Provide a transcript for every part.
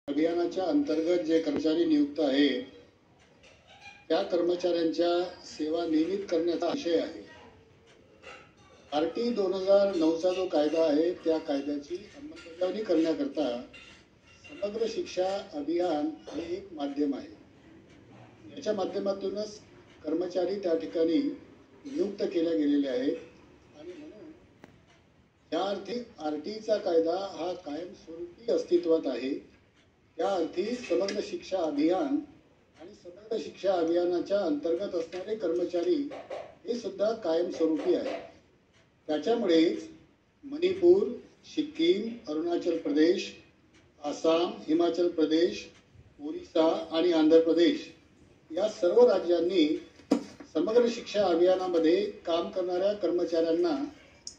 अभियानाच्या अंतर्गत जे कर्मचारी नियुक्त आहे त्या कर्मचाऱ्यांच्या सेवा नियमित करण्याचा विषय आहे। आरटी 2009चा जो कायदा आहे त्या कायद्याची अंमलबजावणी करण्याकरता समग्र शिक्षा अभियान हे एक माध्यम आहे। याच्या माध्यमातूनच कर्मचारी त्या ठिकाणी नियुक्त केले गेलेले आहेत आणि म्हणून त्या अर्थी आरटीचा कायदा हा कायमस्वरूपी अस्तित्वात आहे। त्या अर्थी समग्र शिक्षा अभियान आणि समग्र शिक्षा अभियानाच्या अंतर्गत असणारे कर्मचारी हे सुद्धा कायमस्वरूपी आहे। त्याच्यामुळेच मणिपूर, सिक्कीम, अरुणाचल प्रदेश, आसाम, हिमाचल प्रदेश, ओरिसा आणि आंध्र प्रदेश या सर्व राज्यांनी समग्र शिक्षा अभियानामध्ये काम करणाऱ्या कर्मचाऱ्यांना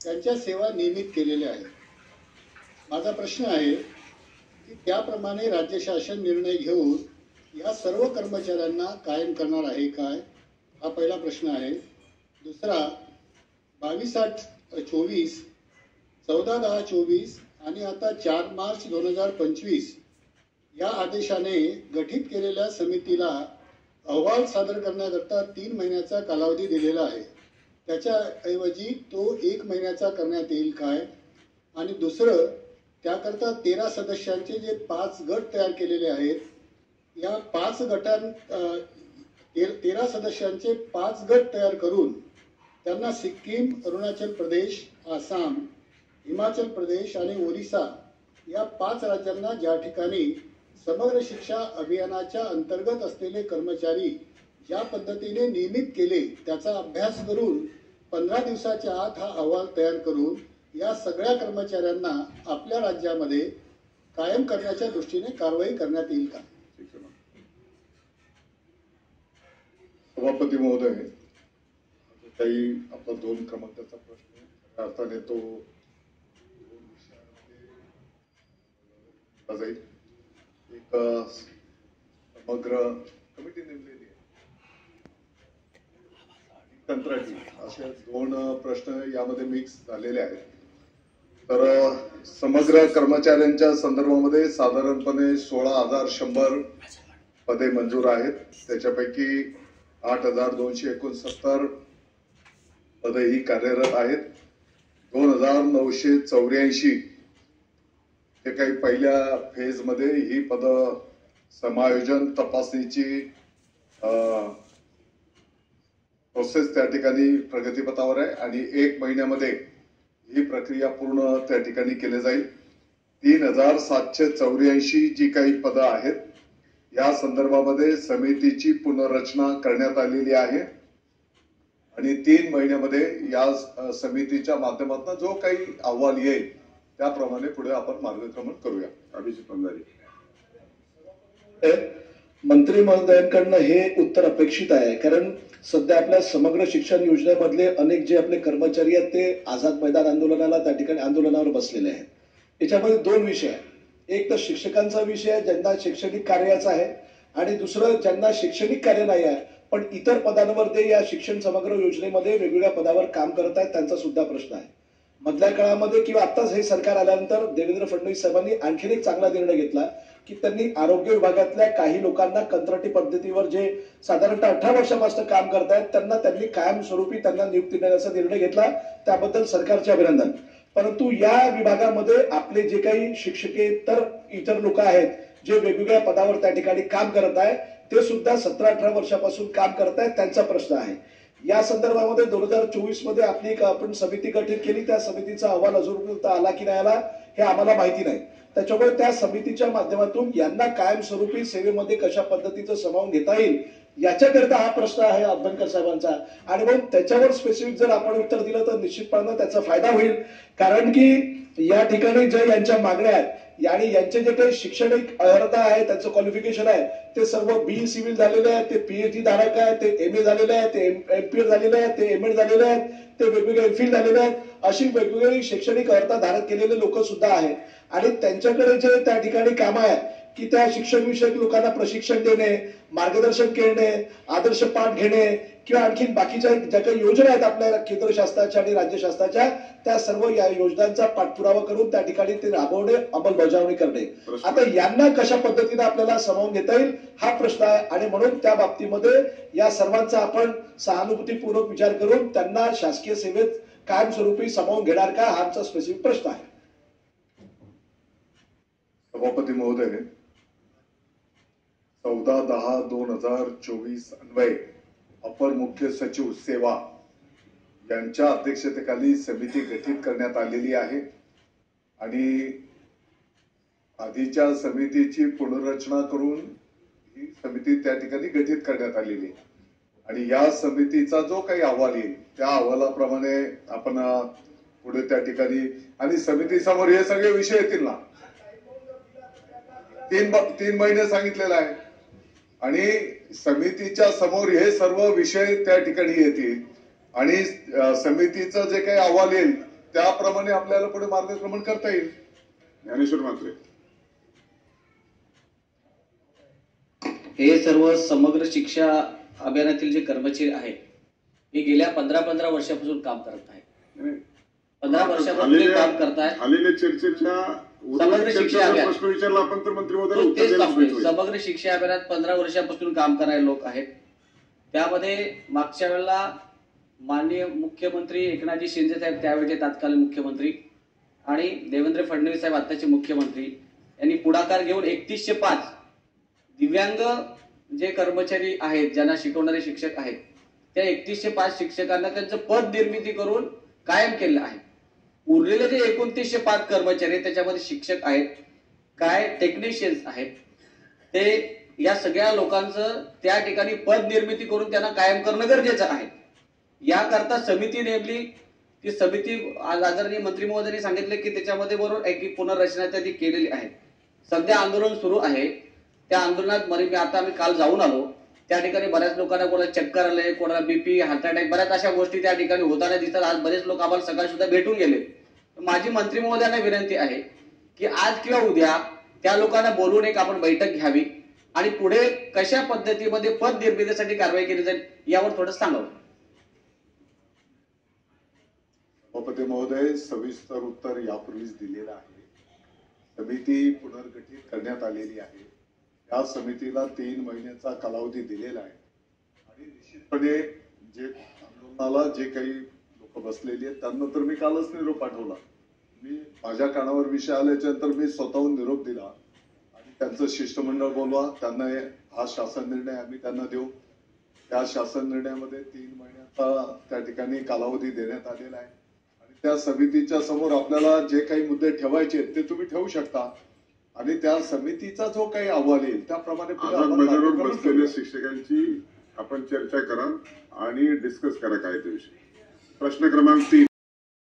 त्यांच्या सेवा नियमित केलेल्या आहेत। माझा प्रश्न आहे की त्याप्रमाणे राज्य शासन निर्णय घेऊन या सर्व कर्मचाऱ्यांना कायम करणार आहे काय, हा पहिला प्रश्न आहे। दुसरा 22/8/24, 14/10/24 आणि आता 4 मार्च 2025 या आदेशाने गठीत केलेल्या समितीला अहवाल सादर करण्याकरता 3 महिन्याचा कालावधी दिलेला आहे। त्याच्याऐवजी तो 1 महिन्याचा करण्यात येईल काय? आणि दुसरं, त्याकरता 13 सदस्यांचे जे 5 गट तयार केलेले आहेत, या 5 गटां 13 सदस्यांचे 5 गट तयार करून त्यांना सिक्कीम, अरुणाचल प्रदेश, आसाम, हिमाचल प्रदेश आणि ओरिसा या 5 राज्यांना ज्या ठिकाणी समग्र शिक्षा अभियानाच्या अंतर्गत असलेले कर्मचारी ज्या पद्धतीने नियमित केले त्याचा अभ्यास करून 15 दिवसाच्या आत हा अहवाल तयार करून या सगळ्या कर्मचाऱ्यांना आपल्या राज्यामध्ये कायम करण्याच्या दृष्टीने कारवाई करण्यात येईल का? सभापती महोदय, काही आपला 2 क्रमांकाचा प्रश्न खऱ्या अर्थाने तो 2 विषयामध्ये जाईल। एक समग्र कमिटी नेमलेली आहे, कंत्राटी, असे 2 प्रश्न यामध्ये मिक्स झालेले आहेत। तर समग्र कर्मचाऱ्यांच्या संदर्भामध्ये साधारणपणे 16,100 पदे मंजूर आहेत। त्याच्यापैकी 8,269 पदे ही कार्यरत आहेत। 2,984 जे काही पहिल्या फेज मध्ये ही पद समायोजन तपासणीची प्रोसेस त्या ठिकाणी प्रगतीपथावर आहे आणि 1 महिन्यामध्ये ही प्रक्रिया पूर्ण त्या ठिकाणी केली जाईल। 3,784 जी काही पदं आहेत या संदर्भामध्ये समितीची पुनर्रचना करण्यात आलेली आहे आणि 3 महिन्यामध्ये या समितीच्या माध्यमातून जो काही अहवाल येईल त्याप्रमाणे पुढे आपण मार्गक्रमण करूया। अभिजित पंजारी मंत्री महोदयांकडनं हे उत्तर अपेक्षित आहे, कारण सध्या आपल्या समग्र शिक्षण योजनेमधले अनेक जे आपले कर्मचारी आहेत ते आझाद मैदान आंदोलनाला त्या ठिकाणी आंदोलनावर बसलेले आहेत। याच्यामध्ये 2 विषय आहेत, एक तर शिक्षकांचा विषय आहे ज्यांना शैक्षणिक कार्याचा आहे आणि दुसरं ज्यांना शैक्षणिक कार्य नाही आहे पण इतर पदांवर ते या शिक्षण समग्र योजनेमध्ये वेगवेगळ्या पदावर काम करत आहेत, त्यांचा सुद्धा प्रश्न आहे। मधल्या काळामध्ये किंवा आताच हे सरकार आल्यानंतर देवेंद्र फडणवीस साहेबांनी आणखीन एक चांगला निर्णय घेतला की त्यांनी आरोग्य विभागातल्या काही लोकांना कंत्राटी पद्धतीवर जे साधारणतः 18 वर्षापासून काम करतायत त्यांनी कायमस्वरूपी त्यांना नियुक्ती देण्याचा निर्णय घेतला, त्याबद्दल सरकारचे अभिनंदन। परंतु या विभागामध्ये आपले जे काही शिक्षकेतर इतर लोक आहेत जे वेगवेगळ्या पदावर त्या ठिकाणी काम करत आहेत ते सुद्धा 17-18 वर्षापासून काम करत आहेत, त्यांचा प्रश्न आहे। या संदर्भामध्ये 2024 मध्ये आपली एक आपण समिती गठीत केली, त्या समितीचा अहवाल अजूनपर्यंत आला की नाही आला हे आम्हाला माहिती नाही। त्याच्यामुळे त्या समितीच्या माध्यमातून यांना कायमस्वरूपी सेवेमध्ये कशा पद्धतीचं सामावून घेता येईल याच्याकरता हा प्रश्न आहे अभ्यंकर साहेबांचा। आणि मग त्याच्यावर स्पेसिफिक जर आपण उत्तर दिलं तर निश्चितपणे त्याचा फायदा होईल, कारण की या ठिकाणी जे यांच्या मागण्या आहेत आणि यांचे जे काही शैक्षणिक अर्हता आहे त्यांचं क्वालिफिकेशन आहे ते सर्व BE सिव्हिल झालेले आहे, ते PhD धारक आहे, ते MA झालेले आहे, ते MPhil झालेले आहे, ते MAd झालेले आहेत, ते वेगवेगळे MPhil झालेले आहेत, अशी वेगवेगळी शैक्षणिक अर्हता धारक केलेले लोक सुद्धा आहेत। आणि त्यांच्याकडे जे त्या ठिकाणी काम आहे की त्या शिक्षण विषयक लोकांना प्रशिक्षण देणे, मार्गदर्शन करणे, आदर्श पाठ घेणे किंवा आणखीन बाकीच्या ज्या काही योजना आहेत आपल्या केंद्र शासनाच्या आणि राज्य शासनाच्या, त्या सर्व या योजनांचा पाठपुरावा करून त्या ठिकाणी ते राबवणे, अंमलबजावणी करणे. आता यांना कशा पद्धतीने आपल्याला सामावून घेता येईल हा प्रश्न आहे आणि म्हणून त्या बाबतीमध्ये या सर्वांचा आपण सहानुभूतीपूर्वक विचार करून त्यांना शासकीय सेवेत कायमस्वरूपी सामावून घेणार का हा आमचा स्पेसिफिक प्रश्न आहे. सभापती महोदय, 14/10/2024 अन्वये अपर मुख्य सचिव सेवा यांच्या अध्यक्षतेखाली समिती गठीत करण्यात आलेली आहे आणि आधीच्या समितीची पुनर्रचना करून ही समिती त्या ठिकाणी गठीत करण्यात आलेली आहे आणि या समितीचा जो काही अहवाल येईल त्या अहवालाप्रमाणे आपण पुढे त्या ठिकाणी आणि समितीसमोर हे सगळे विषय येतील ना. 3 महिने सांगितलेलं आहे आणि समितीच्या समोर हे सर्व विषय त्या ठिकाणी येतील आणि समितीचं जे काही अहवाल येईल त्याप्रमाणे आपल्याला पुढे मार्गक्रमण करता येईल. ज्ञानेश्वर म्हात्रे. हे सर्व समग्र शिक्षा अभियानातील जे कर्मचारी आहेत हे गेल्या 15 वर्षापासून काम करत आहेत. 15 वर्षापासून काम करतायत. आलेल्या चर्चेच्या समग्र शिक्षा अभियान प्रश्न विचारला आपण तर मंत्री महोदय तेच सांगतोय. समग्र शिक्षा अभियानात 15 वर्षापासून काम करणारे लोक आहेत. त्यामध्ये मागच्या वेळेला माननीय मुख्यमंत्री एकनाथजी शिंदे साहेब त्यावेळेचे तत्कालीन मुख्यमंत्री आणि देवेंद्र फडणवीस साहेब आताचे मुख्यमंत्री यांनी पुढाकार घेऊन 3105 दिव्यांग जे कर्मचारी आहेत ज्यांना शिकवणारे शिक्षक आहेत त्या 3105 शिक्षकांना त्यांचं पद निर्मिती करून कायम केलं आहे. उरलेले जे 2905 कर्मचारी आहेत त्याच्यामध्ये शिक्षक आहेत, काय टेक्निशियन्स आहेत, ते या सगळ्या लोकांचं त्या ठिकाणी पद निर्मिती करून त्यांना कायम करणं गरजेचं आहे. याकरता समिती नेमली. ती समिती आज आदरणीय मंत्री महोदयांनी सांगितले की त्याच्यामध्ये बरोबर आहे की पुनर्रचना त्यांनी केलेली आहे. सध्या आंदोलन सुरू आहे. त्या आंदोलनात आता आम्ही काल जाऊन आलो. त्या ठिकाणी बऱ्याच लोकांना कोणाला चक्कर आले, कोणाला बीपी, हार्ट अटॅक, बऱ्याच अशा गोष्टी त्या ठिकाणी होताना दिसतात. आज बरेच लोक आम्हाला सकाळी सुद्धा भेटून गेले. माझी मंत्री महोदयांना विनंती आहे की आज किंवा उद्या त्या लोकांना बोलून एक आपण बैठक घ्यावी आणि पुढे कशा पद्धतीमध्ये पद निर्मितीसाठी कारवाई केली जाईल यावर थोडं सांगावं. सभापती महोदय, सविस्तर उत्तर यापूर्वीच दिलेलं आहे. समिती पुनर्गठित करण्यात आलेली आहे. या समितीला 3 महिन्याचा कालावधी दिलेला आहे आणि निश्चितपणे जे आंदोलनाला जे काही लोक बसलेली आहेत त्यांना तर मी कालच निरोप पाठवला. मी माझ्या कानावर विषय आल्याच्या नंतर मी स्वतःहून निरोप दिला आणि त्यांचं शिष्टमंडळ बोलवा, त्यांना हा शासन निर्णय आम्ही त्यांना देऊ. त्या शासन निर्णयामध्ये 3 महिन्याचा त्या ठिकाणी कालावधी देण्यात आलेला आहे आणि त्या समितीच्या समोर आपल्याला जे काही मुद्दे ठेवायचे ते तुम्ही ठेवू शकता आणि त्या समितीचा जो काही अहवाल येईल त्याप्रमाणे बसलेल्या शिक्षकांची आपण चर्चा करा आणि डिस्कस करा कायद्याविषयी. प्रश्न क्रमांक 3